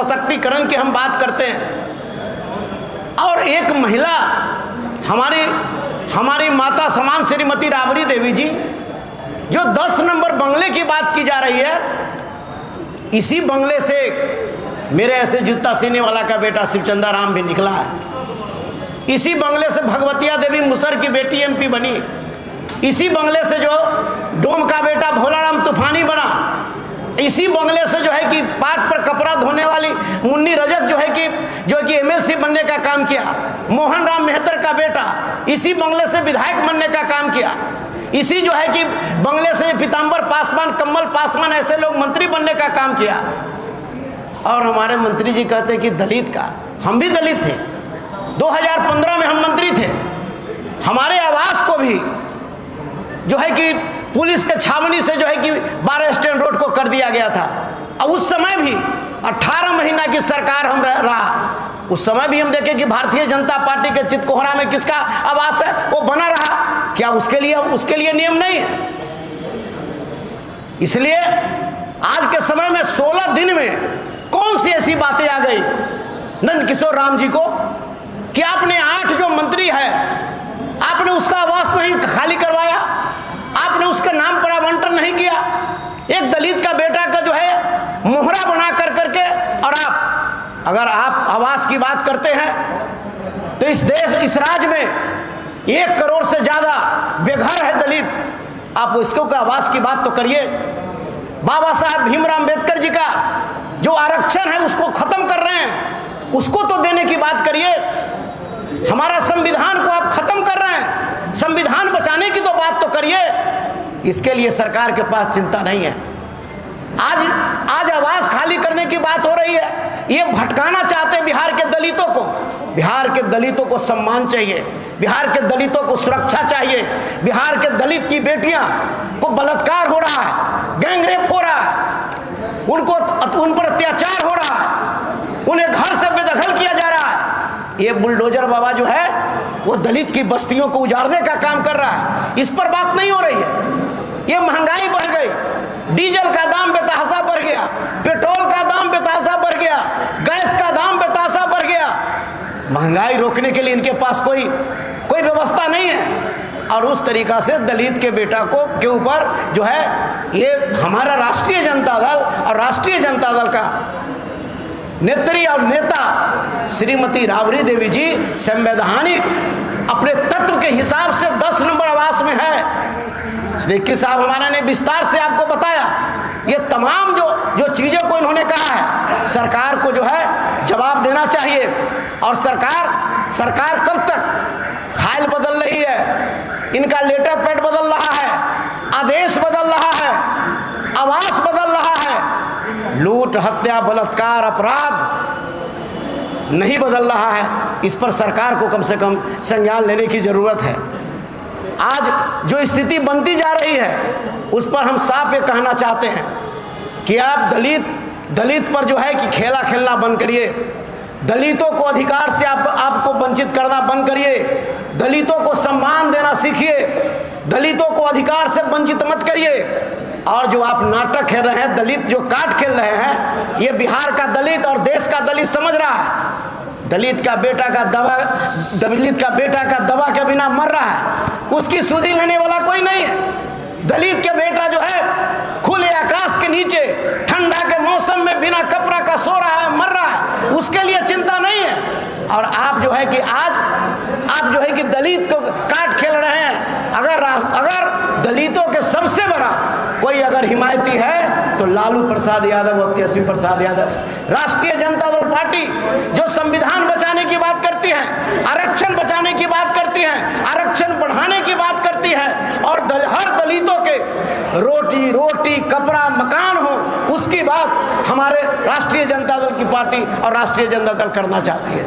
सशक्तिकरण की हम बात करते हैं। और एक महिला हमारी माता समान श्रीमती राबड़ी देवी जी, जो 10 नंबर बंगले की बात की जा रही है, इसी बंगले से मेरे ऐसे जूता सीने वाला का बेटा शिवचंदा राम भी निकला है। इसी बंगले से भगवतिया देवी मुसर की बेटी एमपी बनी। इसी बंगले से जो डोम का बेटा भोलाराम तूफानी बना। इसी बंगले से जो है कि पाट पर कपड़ा धोने वाली मुन्नी रजक जो है कि एमएलसी बनने का काम किया। मोहन राम मेहतर का बेटा इसी बंगले से विधायक बनने का काम किया। इसी जो है कि बंगले से पीताम्बर पासवान, कमल पासवान, ऐसे लोग मंत्री बनने का काम किया। और हमारे मंत्री जी कहते हैं कि दलित का, हम भी दलित थे, 2015 में हम मंत्री थे। हमारे आवास को भी जो है कि पुलिस के छावनी से जो है कि 12 स्टैंड रोड को कर दिया गया था। अब उस समय भी 18 महीना की सरकार हम रहा, उस समय भी हम देखें कि भारतीय जनता पार्टी के चितकोहरा में किसका आवास है, वो बना रहा। क्या उसके लिए नियम नहीं है? इसलिए आज के समय में 16 दिन में कौन सी ऐसी बातें आ गई नंद किशोर राम जी को कि आपने 8 जो मंत्री है, आपने उसका आवास नहीं खाली करवाया, आपने उसके नाम पर आवंटन नहीं किया। एक दलित का बेटा का जो है मोहरा बना करके, और अगर आप आवास की बात करते हैं तो इस राज्य में 1 करोड़ से ज्यादा बेघर है दलित। आप इसको का आवास की बात तो करिए। बाबा साहब भीमराव अम्बेडकर जी का जो आरक्षण है उसको खत्म कर रहे हैं, उसको तो देने की बात करिए। हमारा संविधान को आप खत्म कर रहे हैं, संविधान बचाने की तो बात तो करिए। इसके लिए सरकार के पास चिंता नहीं है। आज आवास खाली करने की बात हो रही है। ये भटकाना चाहते हैं बिहार के दलितों को। बिहार के दलितों को सम्मान चाहिए, बिहार के दलितों को सुरक्षा चाहिए। बिहार के दलित की बेटियां को बलात्कार हो रहा है, गैंगरेप हो रहा है, उन पर अत्याचार हो रहा है, उन्हें घर से बेदखल किया जा रहा है। ये बुलडोजर बाबा जो है वो दलित की बस्तियों को उजाड़ने का काम कर रहा है। इस पर बात नहीं हो रही है। ये महंगाई बढ़ गई, डीजल का दाम बेतहाशा बढ़ गया, पेट्रोल का दाम बेतहाशा बढ़ गया, गैस का दाम बेतहाशा बढ़ गया। महंगाई रोकने के लिए इनके पास कोई व्यवस्था नहीं है। और उस तरीका से दलित के बेटा के ऊपर जो है ये हमारा राष्ट्रीय जनता दल और राष्ट्रीय जनता दल का नेत्री और नेता श्रीमती राबड़ी देवी जी संवैधानिक अपने तत्व के हिसाब से 10 नंबर आवास में है। सिद्दीकी साहब हमारे ने विस्तार से आपको बताया। ये तमाम जो चीजों को इन्होंने कहा है, सरकार को जो है जवाब देना चाहिए। और सरकार कब तक फाइल बदल रही है, इनका लेटर पैड बदल रहा है, आदेश बदल रहा है, आवास बदल रहा है, लूट हत्या बलात्कार अपराध नहीं बदल रहा है। इस पर सरकार को कम से कम संज्ञान लेने की जरूरत है। आज जो स्थिति बनती जा रही है उस पर हम साफ ये कहना चाहते हैं कि आप दलित पर जो है कि खेला खेलना बंद करिए। दलितों को अधिकार से आपको वंचित करना बंद करिए। दलितों को सम्मान देना सीखिए। दलितों को अधिकार से वंचित मत करिए। और जो आप नाटक खेल रहे हैं, दलित जो काट खेल रहे हैं, ये बिहार का दलित और देश का दलित समझ रहा है। दलित का बेटा का दवा के बिना मर रहा है, उसकी सुधि लेने वाला कोई नहीं है। दलित के बेटा जो है खुले आकाश के नीचे ठंडा के मौसम में बिना कपड़ा का सो रहा है, मर रहा है, उसके लिए चिंता नहीं है। और आप जो है कि आप जो है कि दलित को काट खेल रहे हैं। अगर दलितों के सबसे बड़ा कोई अगर हिमायती है तो लालू प्रसाद यादव और तेजस्वी प्रसाद यादव। राष्ट्रीय जनता दल पार्टी जो संविधान बचाने की बात करती है, आरक्षण बचाने की बात करती है, आरक्षण बढ़ाने की बात करती है, और हर दलितों के रोटी कपड़ा मकान हो, उसकी बात हमारे राष्ट्रीय जनता दल की पार्टी और राष्ट्रीय जनता दल करना चाहती है।